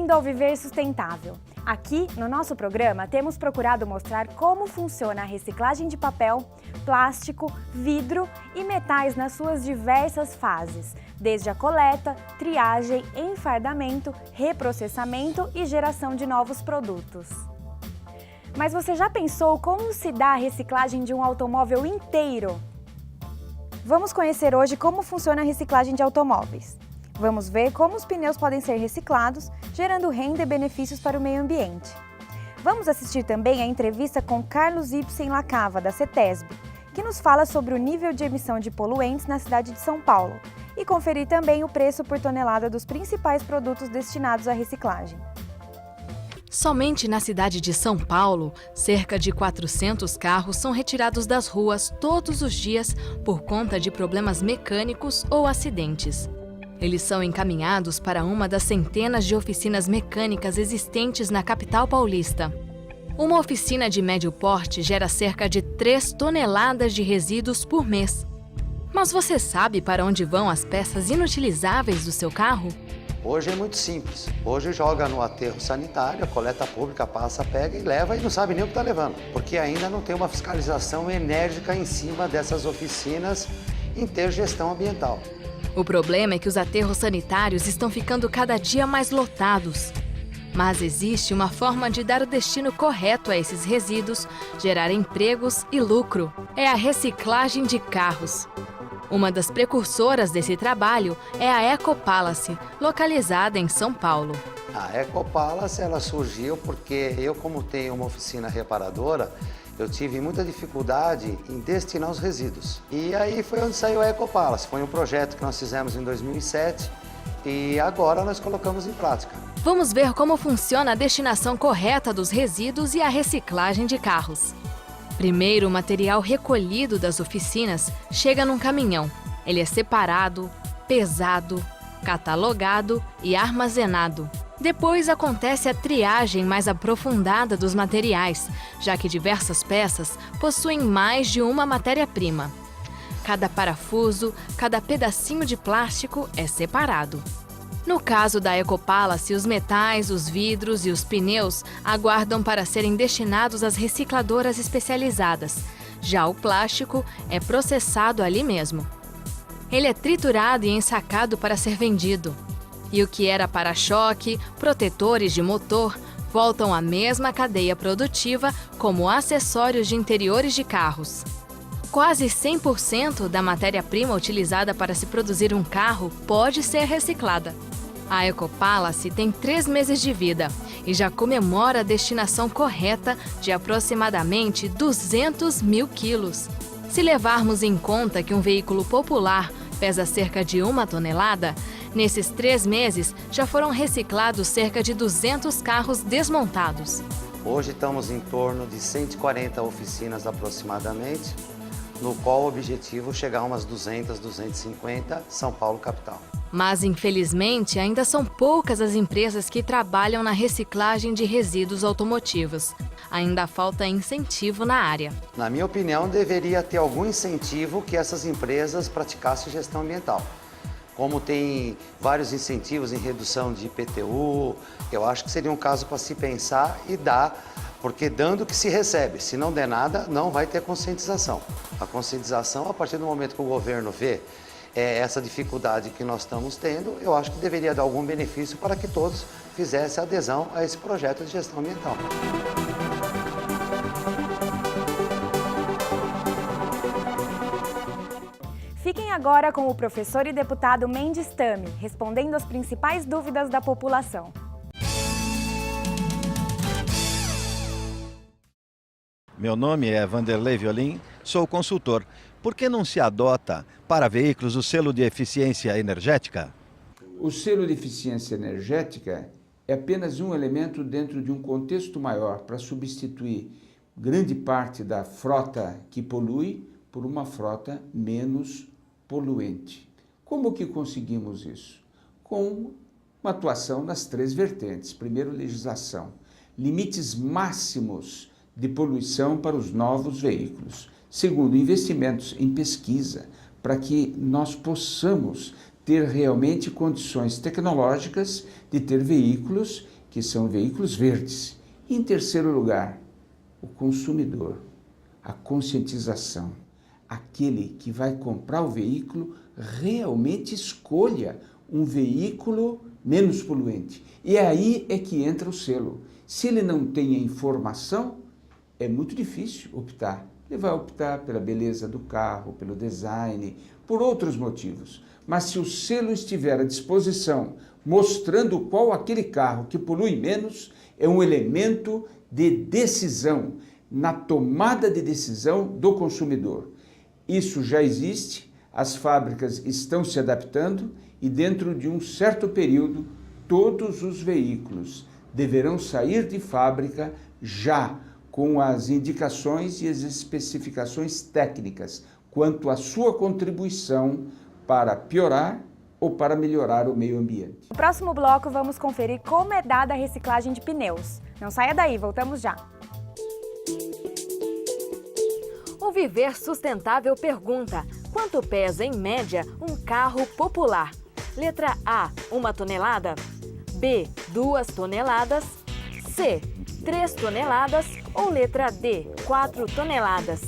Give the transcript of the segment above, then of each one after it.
Bem-vindo ao Viver Sustentável. Aqui, no nosso programa, temos procurado mostrar como funciona a reciclagem de papel, plástico, vidro e metais nas suas diversas fases, desde a coleta, triagem, enfardamento, reprocessamento e geração de novos produtos. Mas você já pensou como se dá a reciclagem de um automóvel inteiro? Vamos conhecer hoje como funciona a reciclagem de automóveis. Vamos ver como os pneus podem ser reciclados, gerando renda e benefícios para o meio ambiente. Vamos assistir também a entrevista com Carlos Ibsen Lacava, da CETESB, que nos fala sobre o nível de emissão de poluentes na cidade de São Paulo e conferir também o preço por tonelada dos principais produtos destinados à reciclagem. Somente na cidade de São Paulo, cerca de 400 carros são retirados das ruas todos os dias por conta de problemas mecânicos ou acidentes. Eles são encaminhados para uma das centenas de oficinas mecânicas existentes na capital paulista. Uma oficina de médio porte gera cerca de 3 toneladas de resíduos por mês. Mas você sabe para onde vão as peças inutilizáveis do seu carro? Hoje é muito simples. Hoje joga no aterro sanitário, a coleta pública passa, pega e leva e não sabe nem o que está levando. Porque ainda não tem uma fiscalização enérgica em cima dessas oficinas em ter gestão ambiental. O problema é que os aterros sanitários estão ficando cada dia mais lotados. Mas existe uma forma de dar o destino correto a esses resíduos, gerar empregos e lucro. É a reciclagem de carros. Uma das precursoras desse trabalho é a Ecopalace, localizada em São Paulo. A Ecopalace, ela surgiu porque eu, como tenho uma oficina reparadora, eu tive muita dificuldade em destinar os resíduos. E aí foi onde saiu a Ecopalace. Foi um projeto que nós fizemos em 2007 e agora nós colocamos em prática. Vamos ver como funciona a destinação correta dos resíduos e a reciclagem de carros. Primeiro, o material recolhido das oficinas chega num caminhão. Ele é separado, pesado, catalogado e armazenado. Depois acontece a triagem mais aprofundada dos materiais, já que diversas peças possuem mais de uma matéria-prima. Cada parafuso, cada pedacinho de plástico é separado. No caso da Ecopalace, os metais, os vidros e os pneus aguardam para serem destinados às recicladoras especializadas. Já o plástico é processado ali mesmo. Ele é triturado e ensacado para ser vendido. E o que era para-choque, protetores de motor, voltam à mesma cadeia produtiva como acessórios de interiores de carros. Quase 100% da matéria-prima utilizada para se produzir um carro pode ser reciclada. A Ecopalace tem 3 meses de vida e já comemora a destinação correta de aproximadamente 200 mil quilos. Se levarmos em conta que um veículo popular pesa cerca de 1 tonelada, nesses 3 meses já foram reciclados cerca de 200 carros desmontados. Hoje estamos em torno de 140 oficinas aproximadamente, no qual o objetivo é chegar a umas 200, 250, São Paulo capital. Mas, infelizmente, ainda são poucas as empresas que trabalham na reciclagem de resíduos automotivos. Ainda falta incentivo na área. Na minha opinião, deveria ter algum incentivo que essas empresas praticassem gestão ambiental. Como tem vários incentivos em redução de IPTU, eu acho que seria um caso para se pensar e dar, porque dando que se recebe. Se não der nada, não vai ter conscientização. A conscientização, a partir do momento que o governo vê essa dificuldade que nós estamos tendo, eu acho que deveria dar algum benefício para que todos fizessem adesão a esse projeto de gestão ambiental. Fiquem agora com o professor e deputado Mendes Tami, respondendo as principais dúvidas da população. Meu nome é Vanderlei Violim, sou consultor. Por que não se adota para veículos o selo de eficiência energética? O selo de eficiência energética é apenas um elemento dentro de um contexto maior para substituir grande parte da frota que polui por uma frota menos poluente. Como que conseguimos isso? Com uma atuação nas 3 vertentes. Primeiro, legislação. Limites máximos de poluição para os novos veículos. Segundo, investimentos em pesquisa para que nós possamos ter realmente condições tecnológicas de ter veículos que são veículos verdes. E, em terceiro lugar, o consumidor, a conscientização. Aquele que vai comprar o veículo realmente escolha um veículo menos poluente. E aí é que entra o selo. Se ele não tem a informação, é muito difícil optar. Ele vai optar pela beleza do carro, pelo design, por outros motivos. Mas se o selo estiver à disposição, mostrando qual aquele carro que polui menos, é um elemento de decisão, na tomada de decisão do consumidor. Isso já existe, as fábricas estão se adaptando e dentro de um certo período, todos os veículos deverão sair de fábrica já com as indicações e as especificações técnicas quanto à sua contribuição para piorar ou para melhorar o meio ambiente. No próximo bloco, vamos conferir como é dada a reciclagem de pneus. Não saia daí, voltamos já. O Viver Sustentável pergunta: quanto pesa, em média, um carro popular? Letra A, 1 tonelada. B, 2 toneladas. C, 3 toneladas. Ou letra D, 4 toneladas.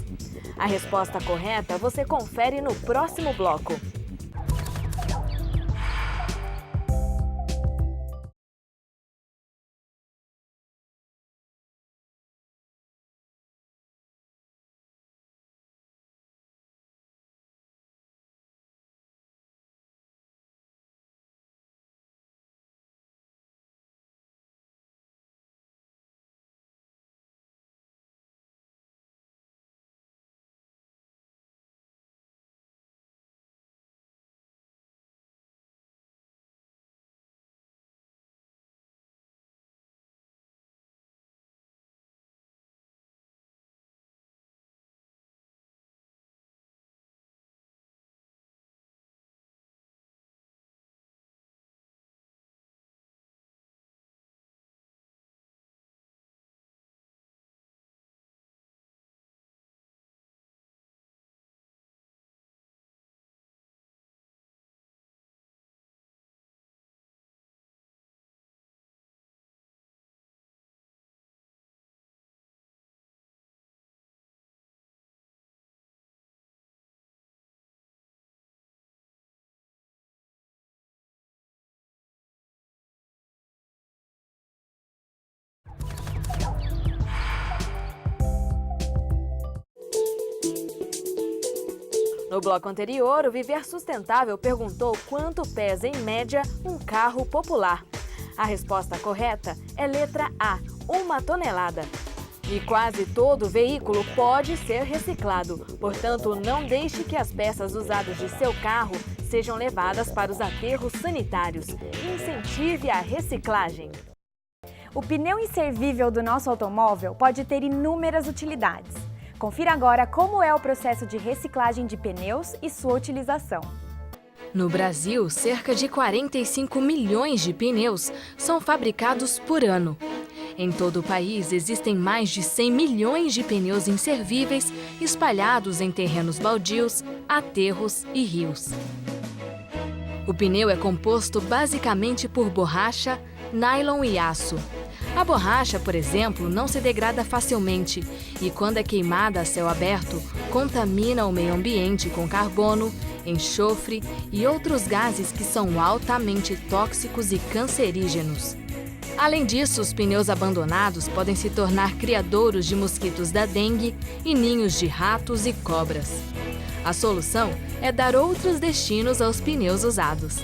A resposta correta você confere no próximo bloco. No bloco anterior, o Viver Sustentável perguntou quanto pesa, em média, um carro popular. A resposta correta é letra A, 1 tonelada. E quase todo veículo pode ser reciclado, portanto, não deixe que as peças usadas de seu carro sejam levadas para os aterros sanitários. Incentive a reciclagem. O pneu inservível do nosso automóvel pode ter inúmeras utilidades. Confira agora como é o processo de reciclagem de pneus e sua utilização. No Brasil, cerca de 45 milhões de pneus são fabricados por ano. Em todo o país, existem mais de 100 milhões de pneus inservíveis espalhados em terrenos baldios, aterros e rios. O pneu é composto basicamente por borracha, nylon e aço. A borracha, por exemplo, não se degrada facilmente e, quando é queimada a céu aberto, contamina o meio ambiente com carbono, enxofre e outros gases que são altamente tóxicos e cancerígenos. Além disso, os pneus abandonados podem se tornar criadouros de mosquitos da dengue e ninhos de ratos e cobras. A solução é dar outros destinos aos pneus usados.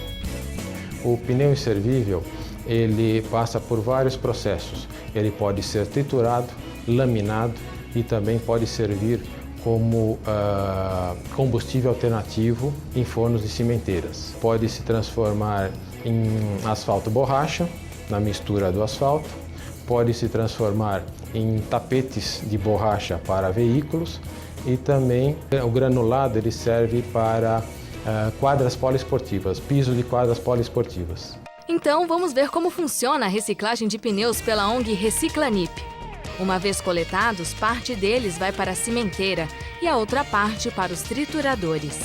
O pneu inservível, ele passa por vários processos. Ele pode ser triturado, laminado e também pode servir como combustível alternativo em fornos de cimenteiras. Pode se transformar em asfalto borracha, na mistura do asfalto. Pode se transformar em tapetes de borracha para veículos e também o granulado ele serve para quadras poliesportivas, piso de quadras poliesportivas. Então, vamos ver como funciona a reciclagem de pneus pela ONG Reciclanip. Uma vez coletados, parte deles vai para a cimenteira e a outra parte para os trituradores.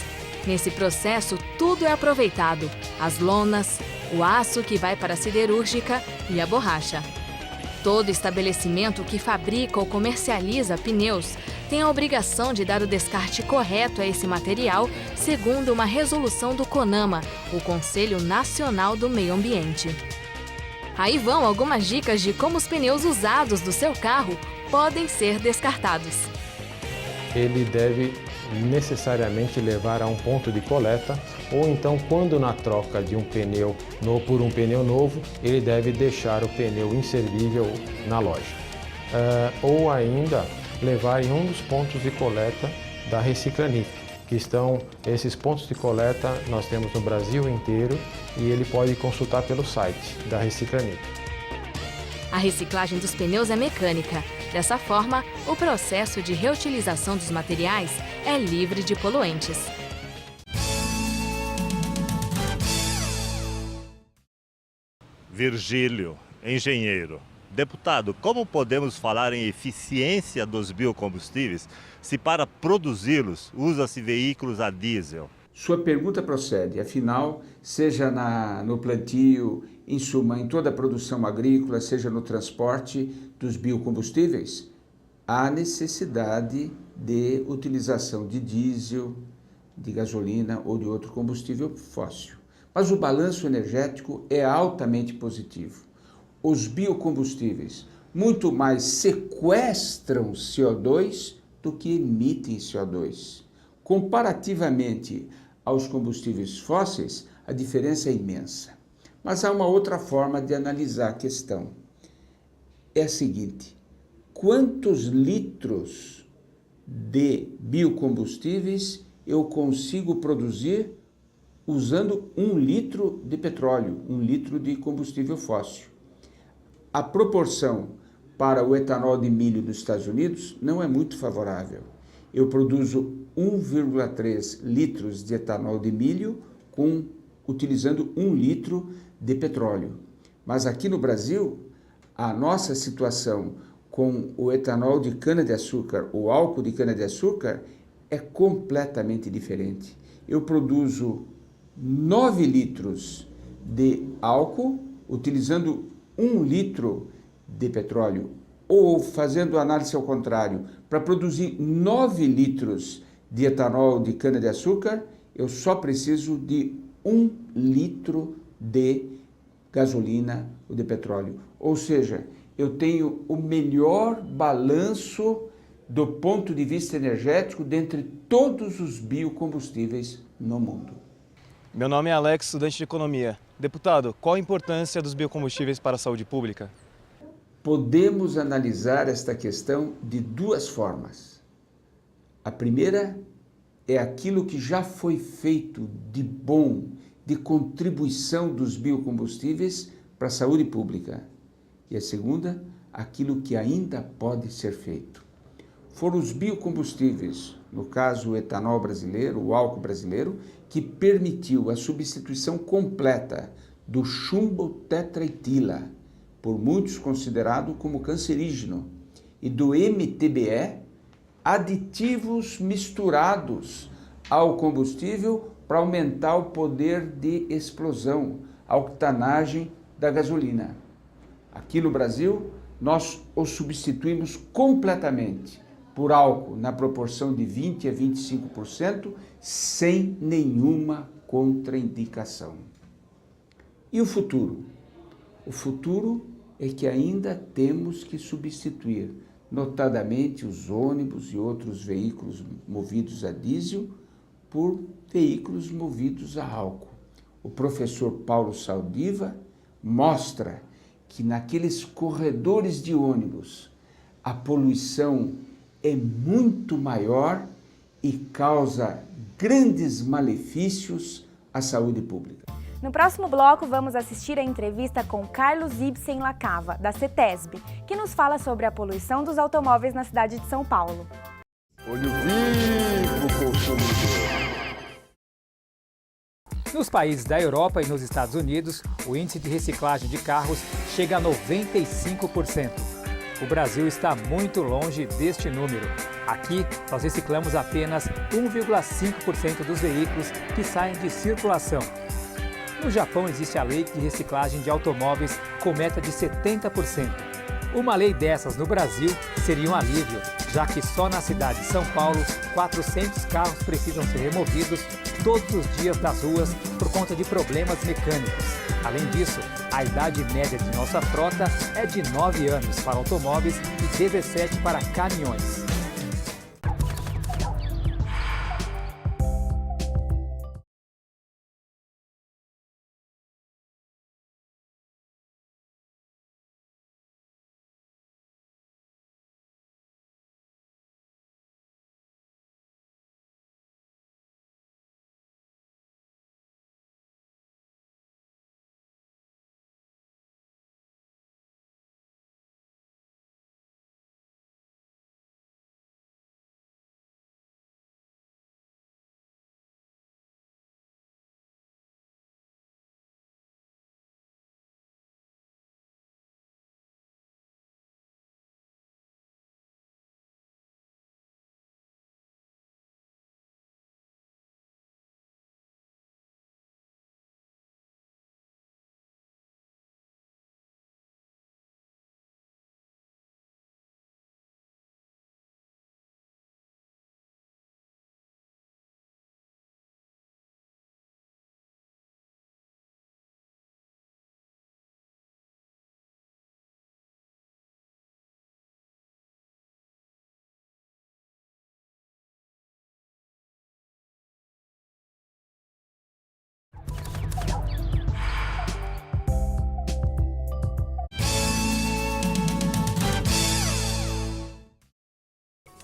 Nesse processo, tudo é aproveitado: as lonas, o aço que vai para a siderúrgica e a borracha. Todo estabelecimento que fabrica ou comercializa pneus tem a obrigação de dar o descarte correto a esse material, segundo uma resolução do CONAMA, o Conselho Nacional do Meio Ambiente. Aí vão algumas dicas de como os pneus usados do seu carro podem ser descartados. Ele deve necessariamente levar a um ponto de coleta, ou então, quando na troca de um pneu por um pneu novo, ele deve deixar o pneu inservível na loja. Ou ainda levar em um dos pontos de coleta da Reciclanip, que esses pontos de coleta nós temos no Brasil inteiro, e ele pode consultar pelo site da Reciclanip. A reciclagem dos pneus é mecânica. Dessa forma, o processo de reutilização dos materiais é livre de poluentes. Virgílio, engenheiro. Deputado, como podemos falar em eficiência dos biocombustíveis se para produzi-los usa-se veículos a diesel? Sua pergunta procede, afinal, seja no plantio, em suma, em toda a produção agrícola, seja no transporte dos biocombustíveis, há necessidade de utilização de diesel, de gasolina ou de outro combustível fóssil. Mas o balanço energético é altamente positivo. Os biocombustíveis muito mais sequestram CO2 do que emitem CO2. Comparativamente aos combustíveis fósseis, a diferença é imensa. Mas há uma outra forma de analisar a questão. É a seguinte: quantos litros de biocombustíveis eu consigo produzir usando 1 litro de petróleo, 1 litro de combustível fóssil? A proporção para o etanol de milho dos Estados Unidos não é muito favorável. Eu produzo 1,3 litros de etanol de milho utilizando 1 litro de petróleo. Mas aqui no Brasil, a nossa situação com o etanol de cana-de-açúcar, o álcool de cana-de-açúcar, é completamente diferente. Eu produzo 9 litros de álcool utilizando 1 litro de petróleo, ou fazendo análise ao contrário, para produzir 9 litros de etanol de cana-de-açúcar, eu só preciso de 1 litro de gasolina ou de petróleo. Ou seja, eu tenho o melhor balanço do ponto de vista energético dentre todos os biocombustíveis no mundo. Meu nome é Alex, estudante de Economia. Deputado, qual a importância dos biocombustíveis para a saúde pública? Podemos analisar esta questão de duas formas. A primeira é aquilo que já foi feito de bom, de contribuição dos biocombustíveis para a saúde pública. E a segunda, aquilo que ainda pode ser feito. Foram os biocombustíveis, no caso o etanol brasileiro, o álcool brasileiro, que permitiu a substituição completa do chumbo tetraetila, por muitos considerado como cancerígeno, e do MTBE, aditivos misturados ao combustível para aumentar o poder de explosão, a octanagem da gasolina. Aqui no Brasil, nós o substituímos completamente por álcool na proporção de 20% a 25%, sem nenhuma contraindicação. E o futuro? O futuro é que ainda temos que substituir, notadamente os ônibus e outros veículos movidos a diesel, por veículos movidos a álcool. O professor Paulo Saldiva mostra que naqueles corredores de ônibus a poluição é muito maior e causa grandes malefícios à saúde pública. No próximo bloco, vamos assistir a entrevista com Carlos Ibsen Lacava, da CETESB, que nos fala sobre a poluição dos automóveis na cidade de São Paulo. Olho vivo, consumidor! Nos países da Europa e nos Estados Unidos, o índice de reciclagem de carros chega a 95%. O Brasil está muito longe deste número. Aqui, nós reciclamos apenas 1,5% dos veículos que saem de circulação. No Japão existe a lei de reciclagem de automóveis com meta de 70%. Uma lei dessas no Brasil seria um alívio, já que só na cidade de São Paulo, 400 carros precisam ser removidos todos os dias das ruas por conta de problemas mecânicos. Além disso, a idade média de nossa frota é de 9 anos para automóveis e 17 para caminhões.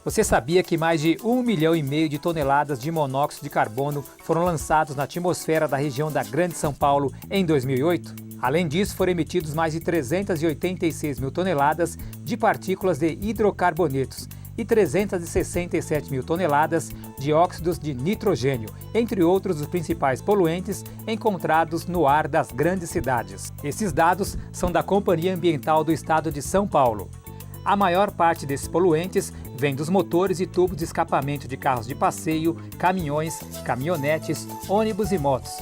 Você sabia que mais de 1,5 milhão de toneladas de monóxido de carbono foram lançados na atmosfera da região da Grande São Paulo em 2008? Além disso, foram emitidos mais de 386 mil toneladas de partículas de hidrocarbonetos e 367 mil toneladas de óxidos de nitrogênio, entre outros dos principais poluentes encontrados no ar das grandes cidades. Esses dados são da Companhia Ambiental do Estado de São Paulo. A maior parte desses poluentes vem dos motores e tubos de escapamento de carros de passeio, caminhões, caminhonetes, ônibus e motos.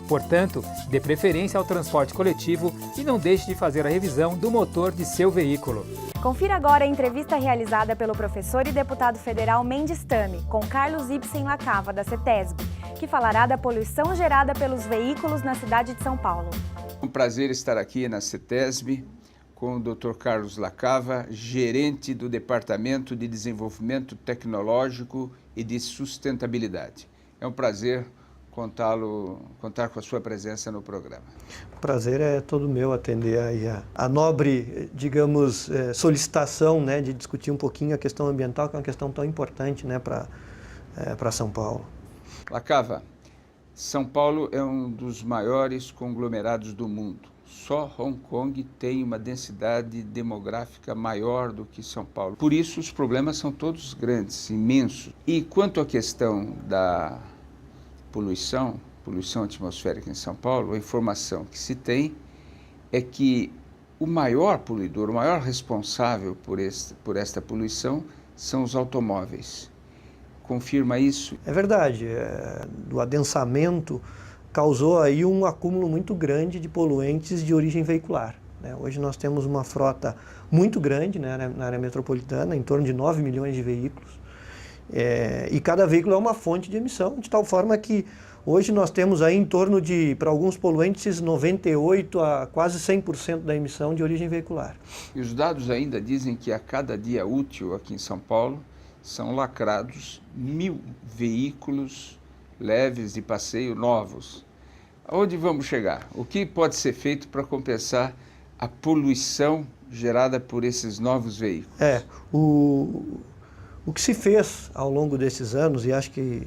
Portanto, dê preferência ao transporte coletivo e não deixe de fazer a revisão do motor de seu veículo. Confira agora a entrevista realizada pelo professor e deputado federal Mendes Tami, com Carlos Ibsen Lacava, da CETESB, que falará da poluição gerada pelos veículos na cidade de São Paulo. É um prazer estar aqui na CETESB com o Dr. Carlos Lacava, gerente do Departamento de Desenvolvimento Tecnológico e de Sustentabilidade. É um prazer contar com a sua presença no programa. O prazer é todo meu atender aí a nobre, digamos, solicitação, né, de discutir um pouquinho a questão ambiental, que é uma questão tão importante, né, para São Paulo. Lacava, São Paulo é um dos maiores conglomerados do mundo. Só Hong Kong tem uma densidade demográfica maior do que São Paulo. Por isso, os problemas são todos grandes, imensos. E quanto à questão da poluição atmosférica em São Paulo, a informação que se tem é que o maior poluidor, o maior responsável por esta poluição são os automóveis. Confirma isso? É verdade. O adensamento causou aí um acúmulo muito grande de poluentes de origem veicular, né? Hoje nós temos uma frota muito grande, né, na área metropolitana, em torno de 9 milhões de veículos, e cada veículo é uma fonte de emissão, de tal forma que hoje nós temos aí em torno de, para alguns poluentes, 98% a quase 100% da emissão de origem veicular. E os dados ainda dizem que a cada dia útil aqui em São Paulo são lacrados 1.000 veículos leves de passeio novos. Aonde vamos chegar? O que pode ser feito para compensar a poluição gerada por esses novos veículos? O que se fez ao longo desses anos, e acho que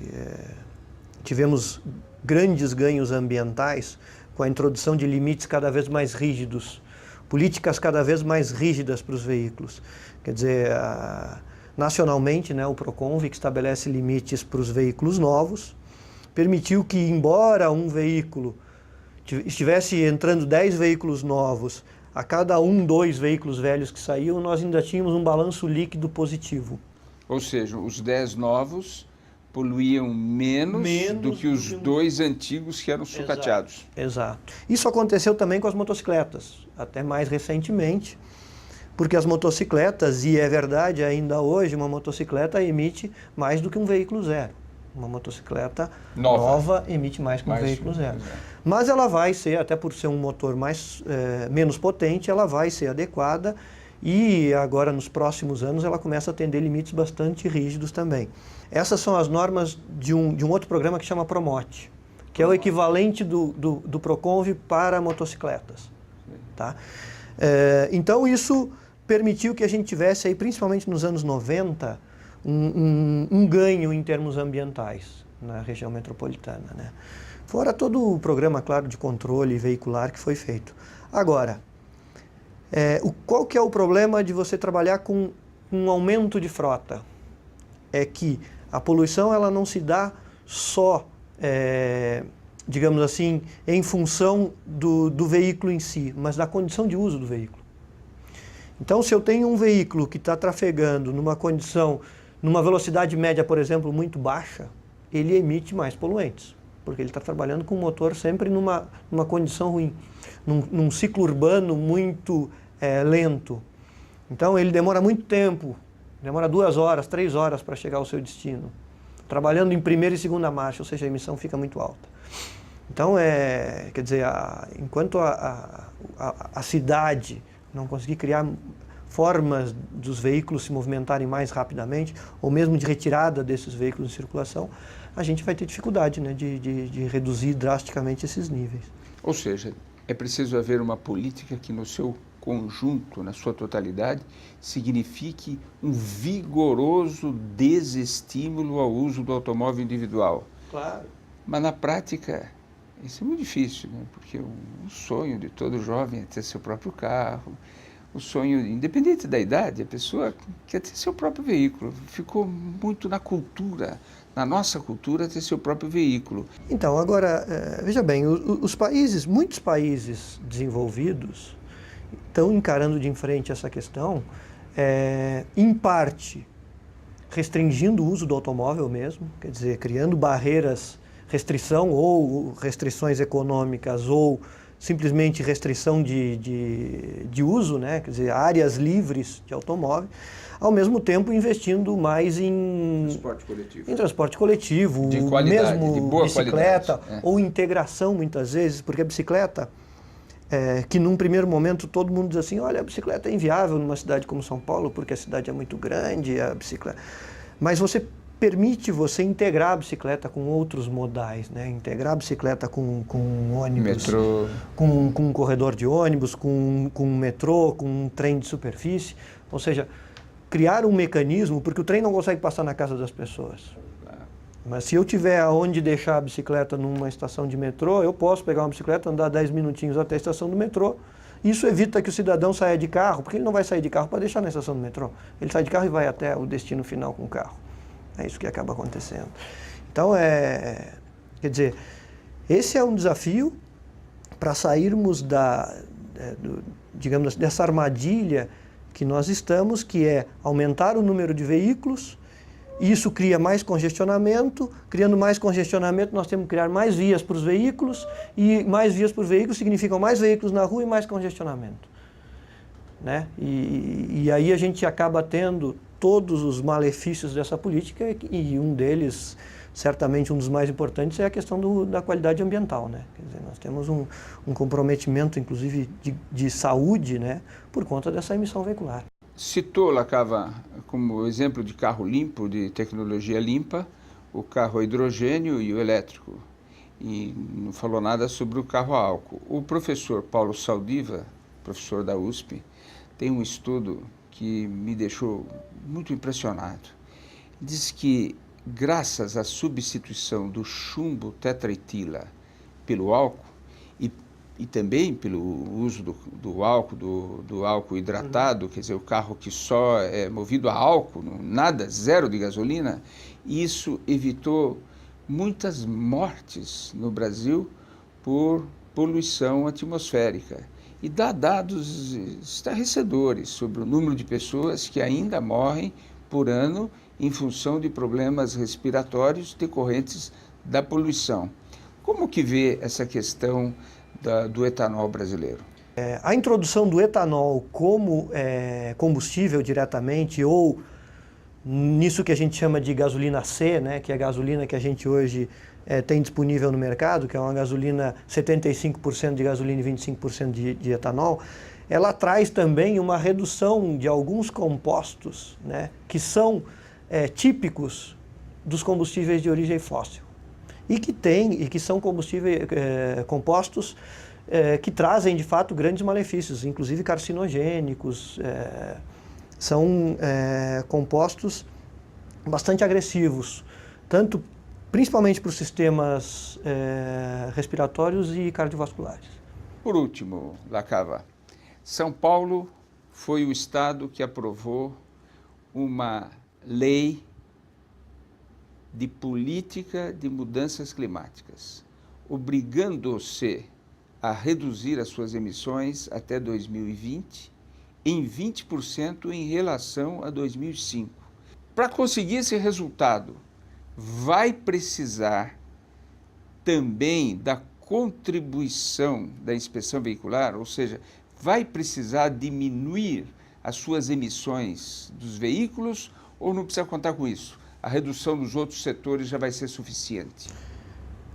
tivemos grandes ganhos ambientais com a introdução de limites cada vez mais rígidos, políticas cada vez mais rígidas para os veículos. Quer dizer, nacionalmente, né, o Proconv, que estabelece limites para os veículos novos, permitiu que, embora um veículo estivesse entrando 10 veículos novos, a cada 2 veículos velhos que saíam, nós ainda tínhamos um balanço líquido positivo. Ou seja, os 10 novos poluíam menos do que os dois antigos que eram sucateados. Exato. Isso aconteceu também com as motocicletas, até mais recentemente, porque as motocicletas, e é verdade ainda hoje, uma motocicleta emite mais do que um veículo zero. Uma motocicleta nova emite mais que um veículo zero. Mas ela vai ser, até por ser um motor menos potente, ela vai ser adequada e agora nos próximos anos ela começa a atender limites bastante rígidos também. Essas são as normas de um outro programa que chama Promote, que é o equivalente do Proconv para motocicletas. Tá? Então isso permitiu que a gente tivesse, aí, principalmente nos anos 90, um ganho em termos ambientais na região metropolitana, né? Fora todo o programa, claro, de controle veicular que foi feito. Agora, qual que é o problema de você trabalhar com um aumento de frota? É que a poluição ela não se dá só, digamos assim, em função do veículo em si, mas da condição de uso do veículo. Então, se eu tenho um veículo que está trafegando numa velocidade média, por exemplo, muito baixa, ele emite mais poluentes, porque ele está trabalhando com o motor sempre numa condição ruim, num ciclo urbano muito lento. Então, ele demora muito tempo, demora 2 horas, 3 horas para chegar ao seu destino, trabalhando em primeira e segunda marcha, ou seja, a emissão fica muito alta. Então, quer dizer, enquanto a cidade não conseguir criar formas dos veículos se movimentarem mais rapidamente, ou mesmo de retirada desses veículos em circulação, a gente vai ter dificuldade, né, de reduzir drasticamente esses níveis. Ou seja, é preciso haver uma política que no seu conjunto, na sua totalidade, signifique um vigoroso desestímulo ao uso do automóvel individual. Claro. Mas na prática, isso é muito difícil, né? Porque o sonho de todo jovem é ter seu próprio carro. O sonho, independente da idade, a pessoa quer ter seu próprio veículo. Ficou muito na cultura, na nossa cultura, ter seu próprio veículo. Então, agora, veja bem, muitos países desenvolvidos estão encarando de frente essa questão, em parte, restringindo o uso do automóvel mesmo, quer dizer, criando restrição ou restrições econômicas ou simplesmente restrição de uso, né? Quer dizer, áreas livres de automóvel, ao mesmo tempo investindo mais em transporte coletivo, de qualidade, mesmo de boa bicicleta, qualidade, ou integração muitas vezes, porque a bicicleta, que num primeiro momento todo mundo diz assim, olha, a bicicleta é inviável numa cidade como São Paulo, porque a cidade é muito grande, a bicicleta... Mas permite você integrar a bicicleta com outros modais, né? Integrar a bicicleta com ônibus, metrô, com um corredor de ônibus, com um metrô, com um trem de superfície. Ou seja, criar um mecanismo, porque o trem não consegue passar na casa das pessoas. Mas se eu tiver aonde deixar a bicicleta numa estação de metrô, eu posso pegar uma bicicleta, andar 10 minutinhos até a estação do metrô. Isso evita que o cidadão saia de carro, porque ele não vai sair de carro para deixar na estação do metrô. Ele sai de carro e vai até o destino final com o carro. É isso que acaba acontecendo. Então, quer dizer, esse é um desafio para sairmos digamos, dessa armadilha que nós estamos, que é aumentar o número de veículos. Isso cria mais congestionamento. Criando mais congestionamento, nós temos que criar mais vias para os veículos, e mais vias para os veículos significam mais veículos na rua e mais congestionamento, né? E aí a gente acaba tendo todos os malefícios dessa política, e um deles, certamente um dos mais importantes, é a questão da qualidade ambiental, né? Quer dizer, nós temos um comprometimento, inclusive, de saúde, né, por conta dessa emissão veicular. Citou, Lacava, como exemplo de carro limpo, de tecnologia limpa, o carro a hidrogênio e o elétrico. E não falou nada sobre o carro a álcool. O professor Paulo Saldiva, professor da USP, tem um estudo que me deixou muito impressionado. Diz que, graças à substituição do chumbo tetraetila pelo álcool, e também pelo uso do álcool hidratado, quer dizer, o carro que só é movido a álcool, nada, zero de gasolina, isso evitou muitas mortes no Brasil por poluição atmosférica. E dá dados estarrecedores sobre o número de pessoas que ainda morrem por ano em função de problemas respiratórios decorrentes da poluição. Como que vê essa questão do etanol brasileiro? A introdução do etanol como combustível diretamente ou nisso que a gente chama de gasolina C, né, que é a gasolina que a gente hoje tem disponível no mercado, que é uma gasolina 75% de gasolina e 25% de etanol, ela traz também uma redução de alguns compostos, né, que são típicos dos combustíveis de origem fóssil e que são combustíveis compostos que trazem de fato grandes malefícios, inclusive carcinogênicos, são compostos bastante agressivos, principalmente para os sistemas respiratórios e cardiovasculares. Por último, Lacava, São Paulo foi o estado que aprovou uma lei de política de mudanças climáticas, obrigando-se a reduzir as suas emissões até 2020 em 20% em relação a 2005. Para conseguir esse resultado, vai precisar também da contribuição da inspeção veicular, ou seja, vai precisar diminuir as suas emissões dos veículos ou não precisa contar com isso? A redução dos outros setores já vai ser suficiente?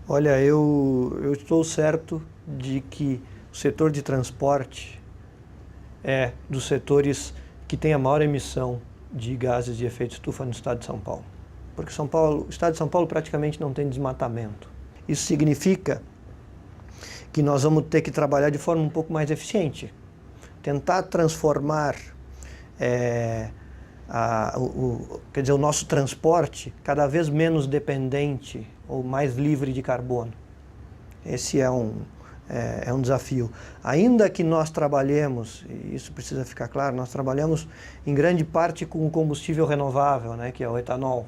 Olha, eu estou certo de que o setor de transporte é dos setores que tem a maior emissão de gases de efeito estufa no estado de São Paulo. Porque o estado de São Paulo praticamente não tem desmatamento. Isso significa que nós vamos ter que trabalhar de forma um pouco mais eficiente. Tentar transformar o nosso transporte cada vez menos dependente ou mais livre de carbono. Esse é um desafio. Ainda que nós trabalhemos, e isso precisa ficar claro, nós trabalhamos em grande parte com o combustível renovável, né, que é o etanol,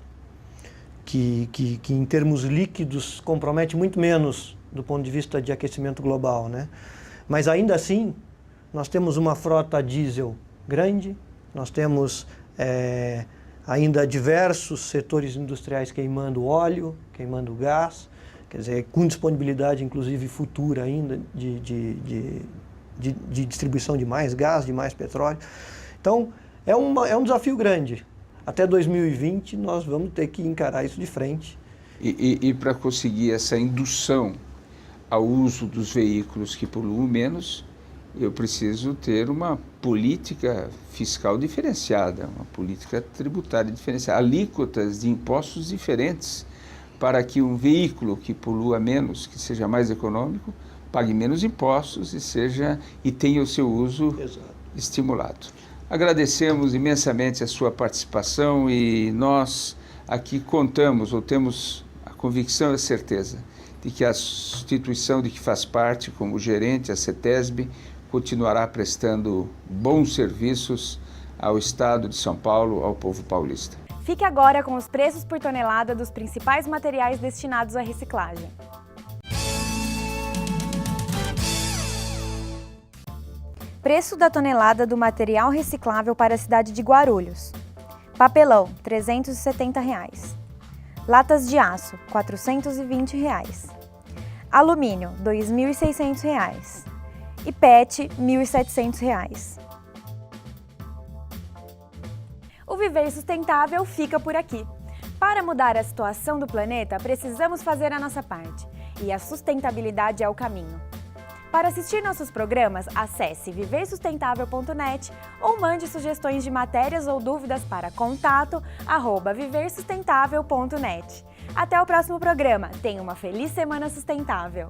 que em termos líquidos compromete muito menos do ponto de vista de aquecimento global, né? Mas ainda assim, nós temos uma frota diesel grande, nós temos ainda diversos setores industriais queimando óleo, queimando gás, quer dizer, com disponibilidade inclusive futura ainda de distribuição de mais gás, de mais petróleo. Então, é um desafio grande. Até 2020 nós vamos ter que encarar isso de frente. E para conseguir essa indução ao uso dos veículos que poluem menos, eu preciso ter uma política fiscal diferenciada, uma política tributária diferenciada, alíquotas de impostos diferentes, para que um veículo que polua menos, que seja mais econômico, pague menos impostos e tenha o seu uso estimulado. Agradecemos imensamente a sua participação e nós aqui contamos, ou temos a convicção e a certeza, de que a instituição de que faz parte como gerente, a CETESB, continuará prestando bons serviços ao Estado de São Paulo, ao povo paulista. Fique agora com os preços por tonelada dos principais materiais destinados à reciclagem. Preço da tonelada do material reciclável para a cidade de Guarulhos. Papelão, R$ 370. Latas de aço, R$ 420. Alumínio, R$ 2.600. E PET, R$ 1.700. O Viver Sustentável fica por aqui. Para mudar a situação do planeta, precisamos fazer a nossa parte. E a sustentabilidade é o caminho. Para assistir nossos programas, acesse viversustentável.net ou mande sugestões de matérias ou dúvidas para contato@viversustentável.net. Até o próximo programa. Tenha uma feliz semana sustentável!